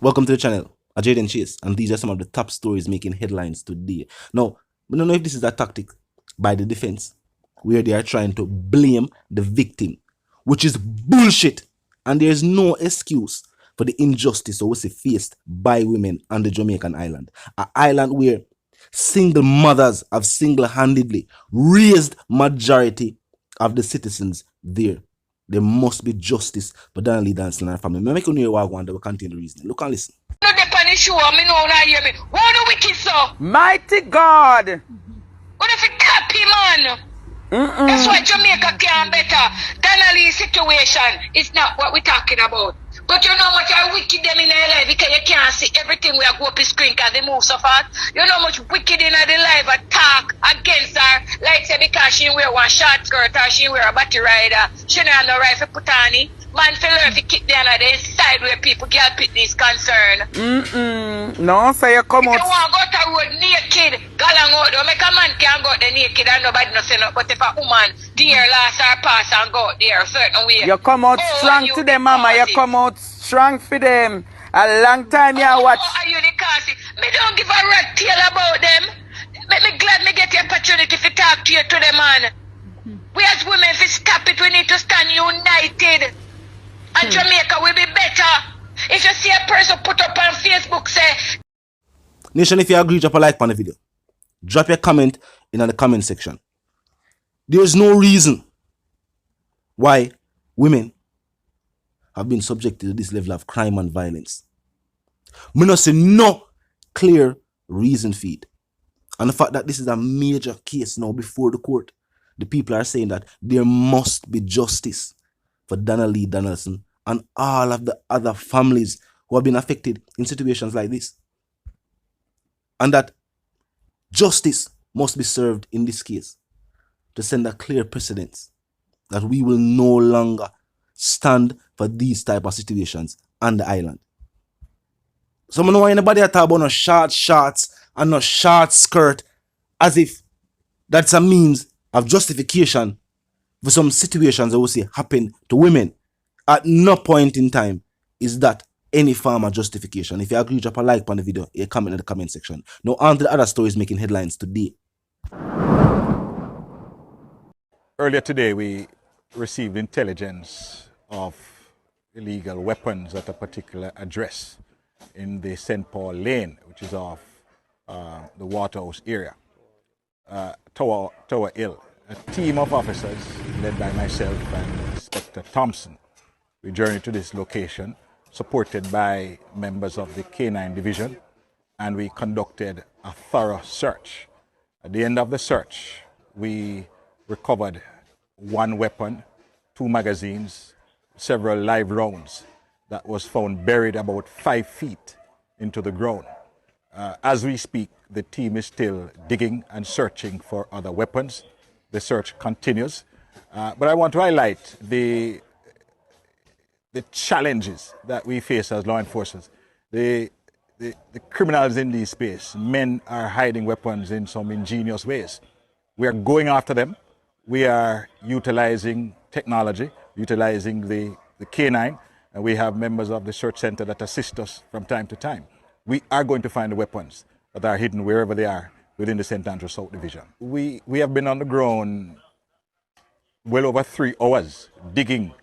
Welcome to the channel, Jaden Chase, and these are some of the top stories making headlines today. Now, we don't know if this is a tactic by the defense where they are trying to blame the victim, which is bullshit, and there is no excuse for the injustice always faced by women on the Jamaican island, an island where single mothers have single-handedly raised majority of the citizens there. There must be justice for Donna Lee Dancing and her family. Make you know what I want that will continue the reasoning. Look and listen. No, the punish you, me know now hear me. What do wicked so? Mighty God. What if it copy, man? That's why Jamaica can better. Donna Lee situation is not what we're talking about. But you know much how wicked them in their life because you can't see everything we go up the screen because they move so fast. You know much wicked in their life attack against her. Like say because she wear one short skirt or she wear a battery rider. She don't have no rifle put on it. Man feel learn to kick down at the side where people get pit this concern. No, so you come If you out. want to go to road naked, galang out. Don't make a man can go there naked and nobody no say no. But if a woman dear last or pass and go there a certain way. You come out strong to them, mama. You come out strong for them. A long time you watch. Are you the cause? Me don't give a rat tail about them. Make me glad me get the opportunity to talk to you to them, man. We as women, if we stop it, we need to stand united. And Jamaica will be better. If you see a person put up on Facebook say, Nation, if you agree, drop a like on the video. Drop your comment in the comment section. There is no reason why women have been subjected to this level of crime and violence. We not see no clear reason for it. And the fact that this is a major case now before the court, the people are saying that there must be justice for Donna Lee Donaldson and all of the other families who have been affected in situations like this. And that justice must be served in this case to send a clear precedence that we will no longer stand for these type of situations on the island. So I don't know why anybody talk about no short shorts and no short skirt as if that's a means of justification for some situations that we see happen to women. At no point in time is that any form of justification. If you agree, drop a like on the video, a comment in the comment section. Now on to the other stories making headlines today. Earlier today, we received intelligence of illegal weapons at a particular address in the St. Paul Lane, which is off the Waterhouse area, Tower Hill. A team of officers led by myself and Inspector Thompson, we journeyed to this location, supported by members of the K9 division, and we conducted a thorough search. At the end of the search, we recovered one weapon, 2 magazines, several live rounds that was found buried about 5 feet into the ground. As we speak, the team is still digging and searching for other weapons. The search continues. But I want to highlight the challenges that we face as law enforcement. The criminals in this space, men are hiding weapons in some ingenious ways. We are going after them. We are utilizing technology, utilizing the K9, and we have members of the search center that assist us from time to time. We are going to find the weapons that are hidden wherever they are within the St. Andrew South Division. We have been on the ground well over 3 hours digging.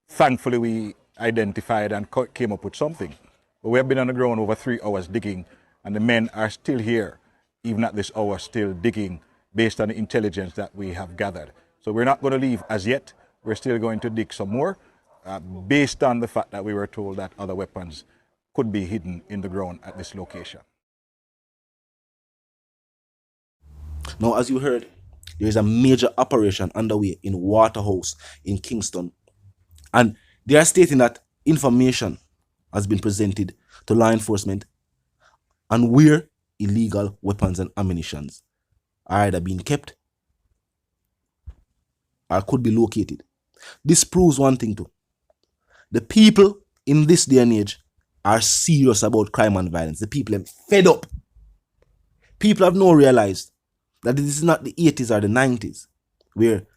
Thankfully, we identified and came up with something. But we have been on the ground over 3 hours digging, and the men are still here, even at this hour, still digging based on the intelligence that we have gathered. So we're not going to leave as yet. We're still going to dig some more based on the fact that we were told that other weapons could be hidden in the ground at this location. Now, as you heard, there is a major operation underway in Waterhouse in Kingston. And they are stating that information has been presented to law enforcement and where illegal weapons and ammunition are either being kept or could be located. This proves one thing too. The people in this day and age are serious about crime and violence. The people are fed up. People have now realized that this is not the 80s or the 90s where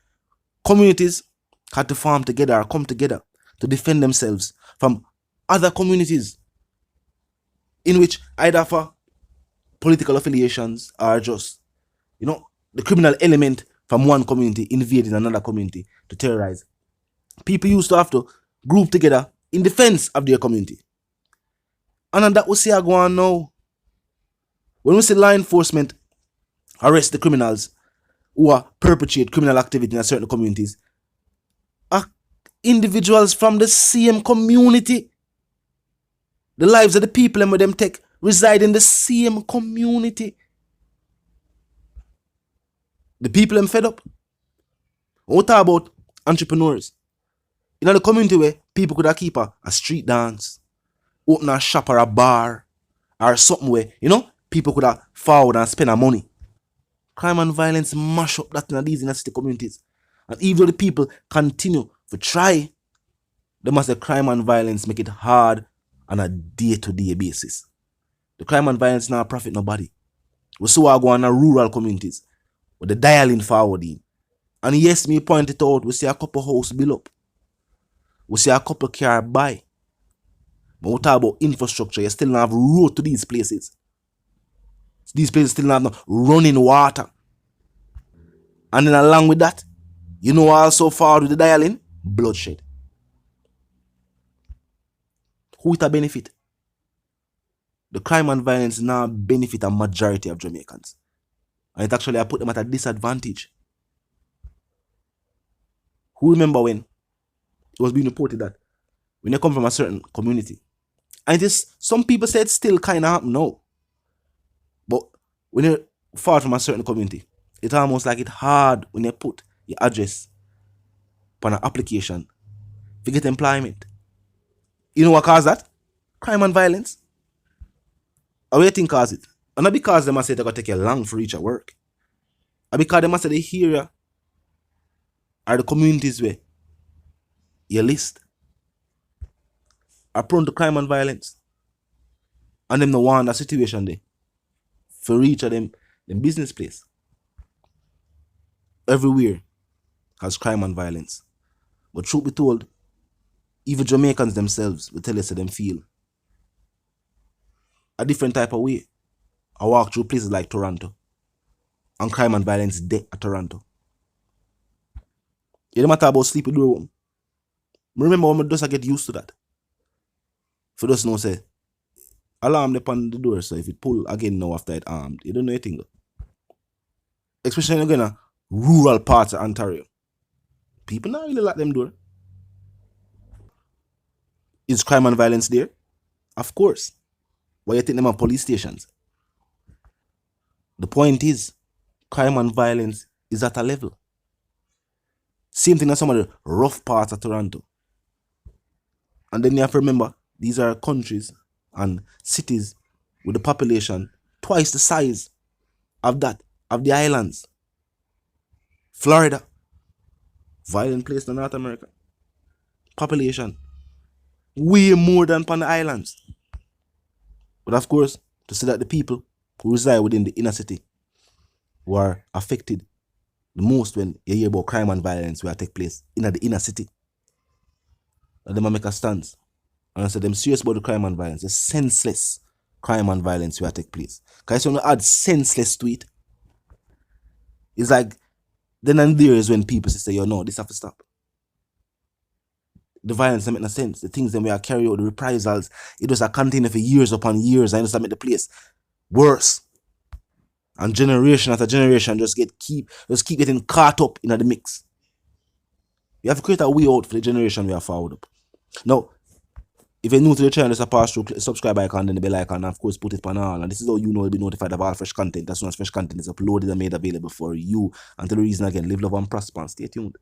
communities had to form together or come together to defend themselves from other communities in which either for political affiliations or just, the criminal element from one community invading another community to terrorize. People used to have to group together in defense of their community. And that we see go on now. When we see law enforcement arrest the criminals who are perpetrate criminal activity in certain communities, are individuals from the same community. The lives of the people and them take reside in the same community. The people them fed up. When we talk about entrepreneurs, in the community where people could have keep a street dance, open a shop or a bar, or something where, people could have forward and spend their money. Crime and violence mash up that in these inner city communities. And even though the people continue to try, they must say crime and violence make it hard on a day-to-day basis. The crime and violence now profit nobody. We saw I go on in rural communities with the dialing forward in. And yes, me point it out, we see a couple house build up. We see a couple car buy. But we talk about infrastructure, you still don't have road to these places. These places still don't have no running water. And then along with that, also forward with the dialing, bloodshed. Who it a benefit? The crime and violence now benefit a majority of Jamaicans. And it actually I put them at a disadvantage. Who remember when it was being reported that when you come from a certain community, and it is, some people say it's still kind of happen now, but when you fall from a certain community, it's almost like it's hard when you put your address on an application to get employment. You know what causes that? Crime and violence. Or what do you think cause it? And not because they must say they're going to take you long for reach at work. Or because they must say the area are the communities where you list are prone to crime and violence. And them no want that situation there for reach of them business place. Everywhere has crime and violence. But truth be told, even Jamaicans themselves will tell us that them feel a different type of way. I walk through places like Toronto and crime and violence there at Toronto. It don't matter about sleeping door home. Remember when I just get used to that. For those no say alarm upon the door, so if it pull again now after it armed, you don't know anything. Especially again in rural parts of Ontario. People not really lock them door. Is crime and violence there? Of course. Why you think them are police stations? The point is, crime and violence is at a level. Same thing as some of the rough parts of Toronto. And then you have to remember, these are countries and cities with the population twice the size of the islands. Florida, violent place in North America. Population, way more than on the islands. But of course, to say that the people who reside within the inner city who are affected the most when you hear about crime and violence will take place in the inner city. And them make a stance. And I said them serious about the crime and violence. The senseless crime and violence will take place. Because when you add senseless to it, it's like then and there is when people say, no, this have to stop. The violence doesn't make no sense. The things that we are carrying out, the reprisals, it does continue for years upon years, and it does make the place worse. And generation after generation just keep getting caught up in the mix. You have to create a way out for the generation we are forward up. Now, if you're new to the channel, just pass through, click the subscribe icon, then the bell icon, and of course put it on all. And this is how you know you'll be notified of all fresh content as soon as fresh content is uploaded and made available for you. Until the reason again, live, love, and prosper, and stay tuned.